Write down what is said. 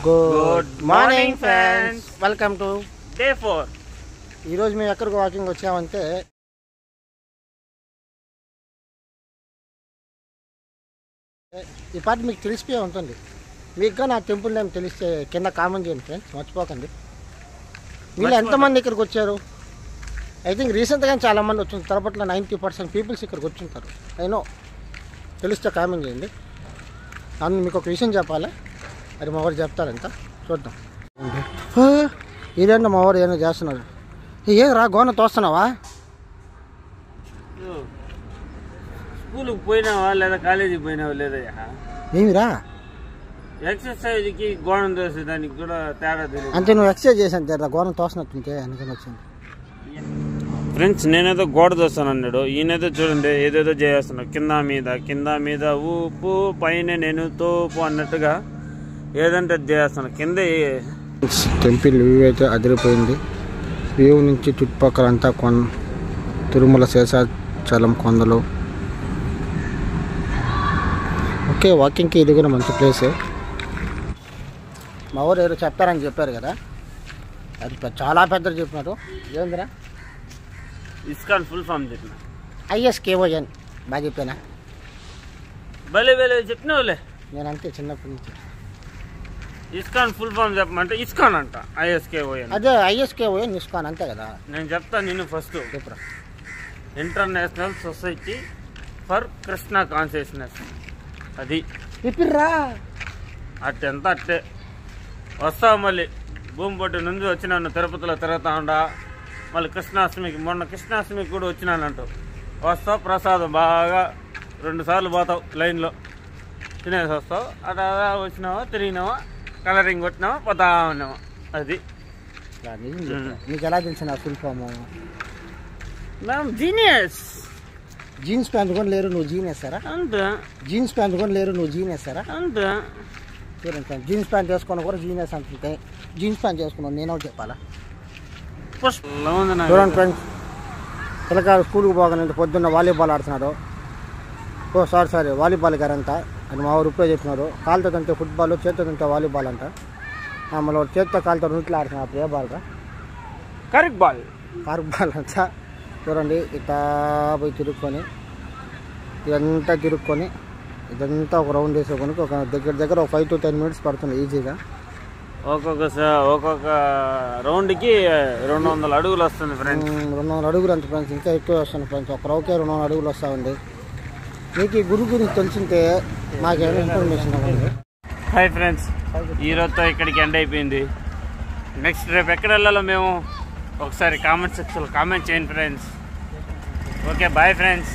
Good morning friends, welcome to day 4. ఈరోజు మేము ఎక్కడికి వాకింగ్ వచ్చామంటే ఈ పాట మీకు తెలిసిపోయి ఉంటుంది. మీకు నా టెంపుల్ నేమ్ తెలిస్తే కింద కామెంట్ చేయండి ఫ్రెండ్స్, మర్చిపోకండి. వీళ్ళు ఎంతమంది ఇక్కడికి వచ్చారు? ఐ థింక్ రీసెంట్గా చాలామంది వచ్చింది. తిరుపతిలో 90% పీపుల్స్ ఇక్కడికి వచ్చింటారు. అయినో తెలిస్తే కామెంట్ చేయండి. అందులో మీకు ఒక విషయం చెప్పాలి, అది మా వాడు చెప్తారంట, చూద్దాం. ఇదేంటో మా వాడు ఏమైనా చేస్తున్నాడు. ఏ రా గోన తోస్తున్నావా? స్కూల్కి పోయినావా లేదా కాలేజీకి పోయినావా లేదా? ఏమిరా ఎక్సర్సైజ్కి గోడం తోసేదానికి కూడా తేడా తెలియదు. అంటే నువ్వు ఎక్సర్సైజ్ చేసాను తెరా, గోన తోసినట్టుంటే అందుకని వచ్చింది. ఫ్రెండ్స్, నేనేదో గోడ తోస్తాను అన్నాడు, ఈయనేదో చూడండి ఏదేదో చేస్తున్నాడు. కింద మీద ఊపు, పైన నేను తోపు అన్నట్టుగా ఏదంటే చేస్తాను. కింద టెంపుల్ వ్యూ అయితే అదిరిపోయింది. వ్యూ నుంచి చుట్టుపక్కల అంతా తిరుమల శేషాచలం కొండలు. ఓకే, వాకింగ్కి ఇది కూడా మంచి ప్లేసే. మా ఊరు ఏదో చెప్పారని చెప్పారు కదా, అది చాలా పెద్దలు చెప్పినారు. ఏందిరా? ఇస్కాన్ ఫుల్ ఫామ్ చెప్పిన. ISKON బాగా చెప్పానా? భలే చెప్పినావులే. నేను అంతే చిన్నప్పటి నుంచి. ఇస్కాన్ ఫుల్ ఫామ్ చెప్పమంటే ఇస్కాన్ అంట, ISKON. అదే ISKON ఇస్కాన్ అంతే కదా. నేను చెప్తాను నిన్ను ఫస్ట్. చెప్పరా. International society for Krishna consciousness. అది చెప్పిర్రా. అట్టెంత అట్టే వస్తావు. మళ్ళీ భూమి పట్టు నుంచి వచ్చినాను, తిరుపతిలో తిరుగుతా ఉండా. మళ్ళీ కృష్ణాష్టమికి, మొన్న కృష్ణాష్టమికి కూడా వచ్చినానంటూ వస్తావు. ప్రసాదం బాగా 2 సార్లు పోతావు, లైన్లో తినేసి వస్తావు. అలా వచ్చినావా, తిరిగినావా, కలరింగ్ కొట్టినావా, పోతా ఉన్నావా. అది నీకు ఎలా తెలిసిన ఫుల్ ఫామ్? మేము జీనియస్. జీన్స్ ప్యాంట్ కూడా లేరు, నువ్వు జీనియస్ సారా? అంతే. జీన్స్ ప్యాంట్ కూడా లేరు, నువ్వు జీనియస్ సారా? అంతే. చూడండి ఫ్రెండ్స్, జీన్స్ ప్యాంట్ వేసుకున్నా కూడా జీనియస్ అంటుంటే, జీన్స్ ప్యాంట్ వేసుకున్నాను నేనో చెప్పాలా? చూడండి ఫ్రెండ్స్, పిల్లకాయలు స్కూల్కి పోగానే పొద్దున్న వాలీబాల్ ఆడుతున్నాడు. సారీ వాలీబాల్ గారంట అని మా ఊరు ఇప్పుడే చెప్పినారు. కాలుతో తింటే ఫుట్బాల్, చేతితో తింటే వాలీబాల్ అంట. మళ్ళీ చేతితో కాలుతో రూట్లో ఆడుతున్నారు. అప్పుడు ఏ బాల్ రా? Correct ball. కార్క్ బాల్ అంట. చూడండి, ఇట్లా పోయి తిరుక్కొని ఇదంతా తిరుక్కొని ఇదంతా ఒక రౌండ్ వేసుకొని ఒక దగ్గర ఒక 5 to 10 minutes పడుతుంది ఈజీగా. ఒక్కొక్క రౌండ్కి 200 అడుగులు వస్తుంది ఫ్రెండ్స్. 200 అడుగులు అంత ఫ్రెండ్స్, ఇంకా ఎక్కువ వస్తుంది ఫ్రెండ్స్. ఒక రౌకే 200 అడుగులు వస్తామండి. మీకు ఈ గురు గురించి తెలిసింటే మాకేమైనా ఇన్ఫర్మేషన్ ఇవ్వండి. హాయ్ ఫ్రెండ్స్, ఈరోజుతో ఇక్కడికి ఎండ్ అయిపోయింది. నెక్స్ట్ రేపు ఎక్కడ వెళ్ళాలో మేము ఒకసారి కామెంట్ సెక్షన్లో కామెంట్ చేయండి ఫ్రెండ్స్. Okay, bye friends.